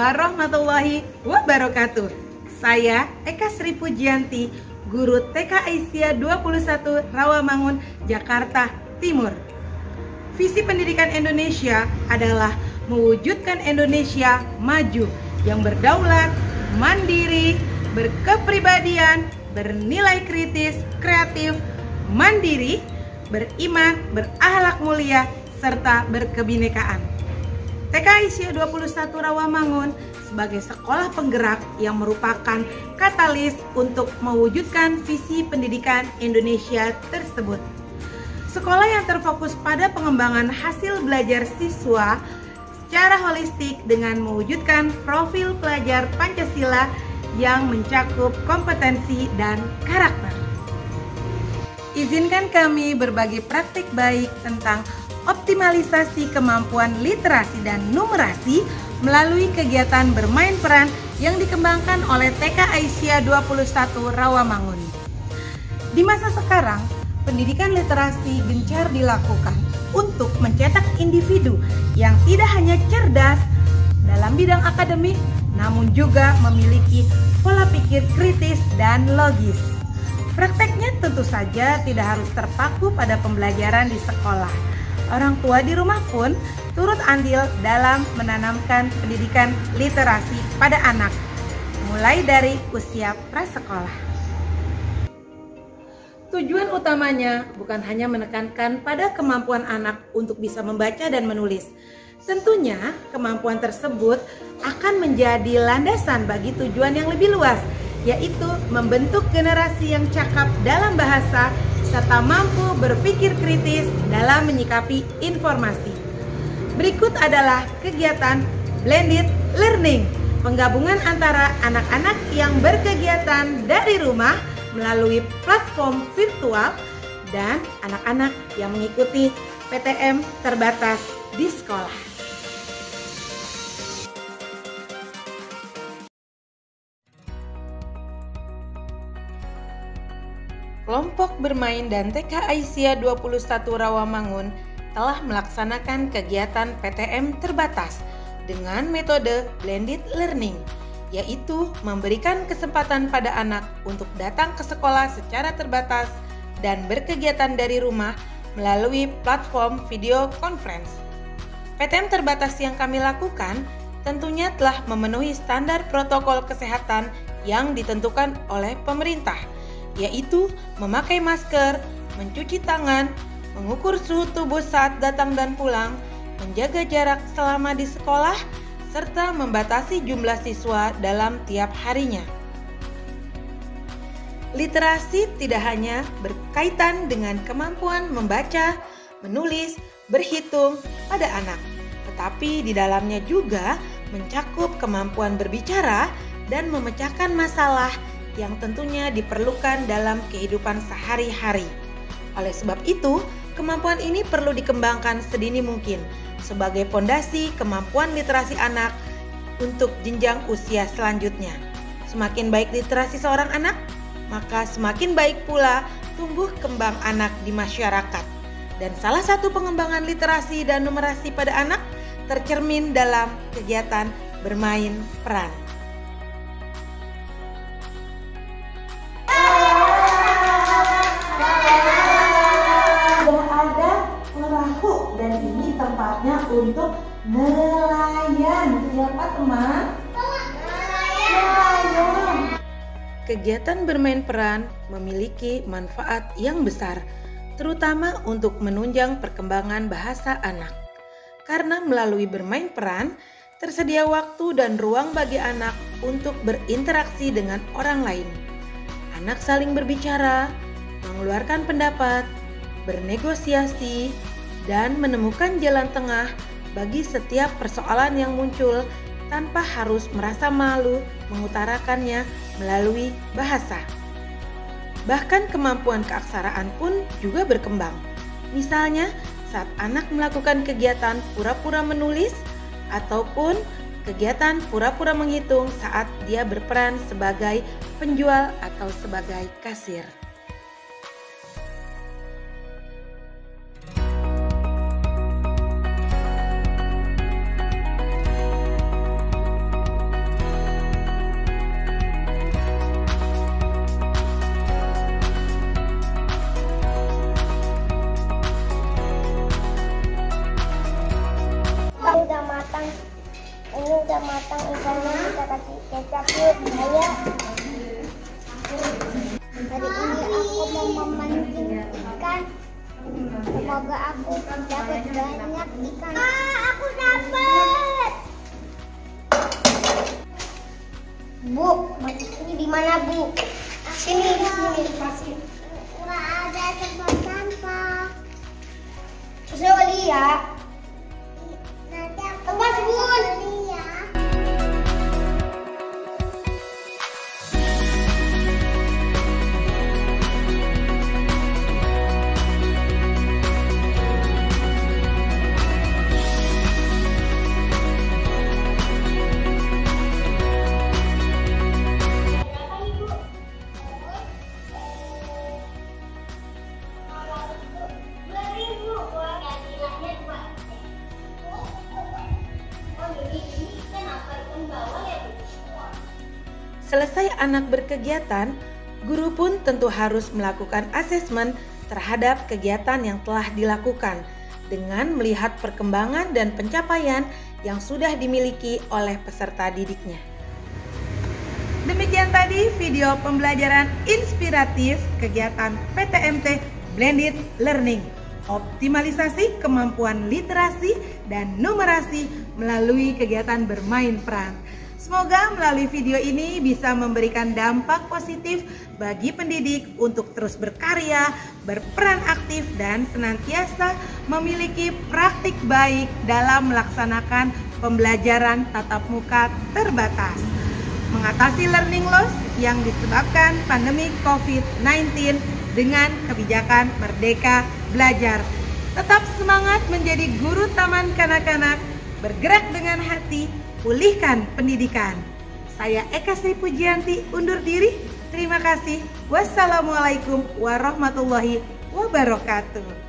warahmatullahi wabarakatuh. Saya Eka Sri Pujianti, guru TK Aisyah 21 Rawamangun, Jakarta Timur. Visi pendidikan Indonesia adalah mewujudkan Indonesia maju yang berdaulat, mandiri, berkepribadian, bernilai kritis, kreatif, mandiri, beriman, berakhlak mulia, serta berkebinekaan. TK Aisyah 21 Rawamangun sebagai sekolah penggerak yang merupakan katalis untuk mewujudkan visi pendidikan Indonesia tersebut. Sekolah yang terfokus pada pengembangan hasil belajar siswa secara holistik dengan mewujudkan profil pelajar Pancasila yang mencakup kompetensi dan karakter. Izinkan kami berbagi praktik baik tentang optimalisasi kemampuan literasi dan numerasi melalui kegiatan bermain peran yang dikembangkan oleh TK Aisyah 21 Rawamangun. Di masa sekarang, pendidikan literasi gencar dilakukan untuk mencetak individu yang tidak hanya cerdas dalam bidang akademik, namun juga memiliki pola pikir kritis dan logis. Prakteknya tentu saja tidak harus terpaku pada pembelajaran di sekolah. Orang tua di rumah pun turut andil dalam menanamkan pendidikan literasi pada anak, mulai dari usia prasekolah. Tujuan utamanya bukan hanya menekankan pada kemampuan anak untuk bisa membaca dan menulis. Tentunya kemampuan tersebut akan menjadi landasan bagi tujuan yang lebih luas, yaitu membentuk generasi yang cakap dalam bahasa serta mampu berpikir kritis dalam menyikapi informasi. Berikut adalah kegiatan blended learning, penggabungan antara anak-anak yang berkegiatan dari rumah melalui platform virtual dan anak-anak yang mengikuti PTM terbatas di sekolah. Kelompok bermain dan TK Aisyah 21 Rawamangun telah melaksanakan kegiatan PTM terbatas dengan metode blended learning, yaitu memberikan kesempatan pada anak untuk datang ke sekolah secara terbatas dan berkegiatan dari rumah melalui platform video conference. PTM terbatas yang kami lakukan tentunya telah memenuhi standar protokol kesehatan yang ditentukan oleh pemerintah, yaitu memakai masker, mencuci tangan, mengukur suhu tubuh saat datang dan pulang, menjaga jarak selama di sekolah, serta membatasi jumlah siswa dalam tiap harinya. Literasi tidak hanya berkaitan dengan kemampuan membaca, menulis, berhitung pada anak, tetapi di dalamnya juga mencakup kemampuan berbicara dan memecahkan masalah yang tentunya diperlukan dalam kehidupan sehari-hari. Oleh sebab itu, kemampuan ini perlu dikembangkan sedini mungkin sebagai pondasi kemampuan literasi anak untuk jenjang usia selanjutnya. Semakin baik literasi seorang anak, maka semakin baik pula tumbuh kembang anak di masyarakat. Dan salah satu pengembangan literasi dan numerasi pada anak tercermin dalam kegiatan bermain peran. Dan ini tempatnya untuk nelayan. Siapa teman? Nelayan. Kegiatan bermain peran memiliki manfaat yang besar, terutama untuk menunjang perkembangan bahasa anak. Karena melalui bermain peran, tersedia waktu dan ruang bagi anak untuk berinteraksi dengan orang lain. Anak saling berbicara, mengeluarkan pendapat, bernegosiasi, dan menemukan jalan tengah bagi setiap persoalan yang muncul tanpa harus merasa malu mengutarakannya melalui bahasa. Bahkan kemampuan keaksaraan pun juga berkembang. Misalnya saat anak melakukan kegiatan pura-pura menulis ataupun kegiatan pura-pura menghitung saat dia berperan sebagai penjual atau sebagai kasir. Semoga aku dapat banyak ikan. Aku dapat. Bu, ini di mana, Bu? Sini. Nggak ada tempat sampah. Saya beli ya. Nanti aku beli ya. Selesai anak berkegiatan, guru pun tentu harus melakukan asesmen terhadap kegiatan yang telah dilakukan dengan melihat perkembangan dan pencapaian yang sudah dimiliki oleh peserta didiknya. Demikian tadi video pembelajaran inspiratif kegiatan PTMT Blended Learning, optimalisasi kemampuan literasi dan numerasi melalui kegiatan bermain peran. Semoga melalui video ini bisa memberikan dampak positif bagi pendidik untuk terus berkarya, berperan aktif, dan senantiasa memiliki praktik baik dalam melaksanakan pembelajaran tatap muka terbatas, mengatasi learning loss yang disebabkan pandemi COVID-19 dengan kebijakan Merdeka Belajar. Tetap semangat menjadi guru taman kanak-kanak, bergerak dengan hati, pulihkan pendidikan. Saya Eka Sri Pujianti undur diri. Terima kasih. Wassalamualaikum warahmatullahi wabarakatuh.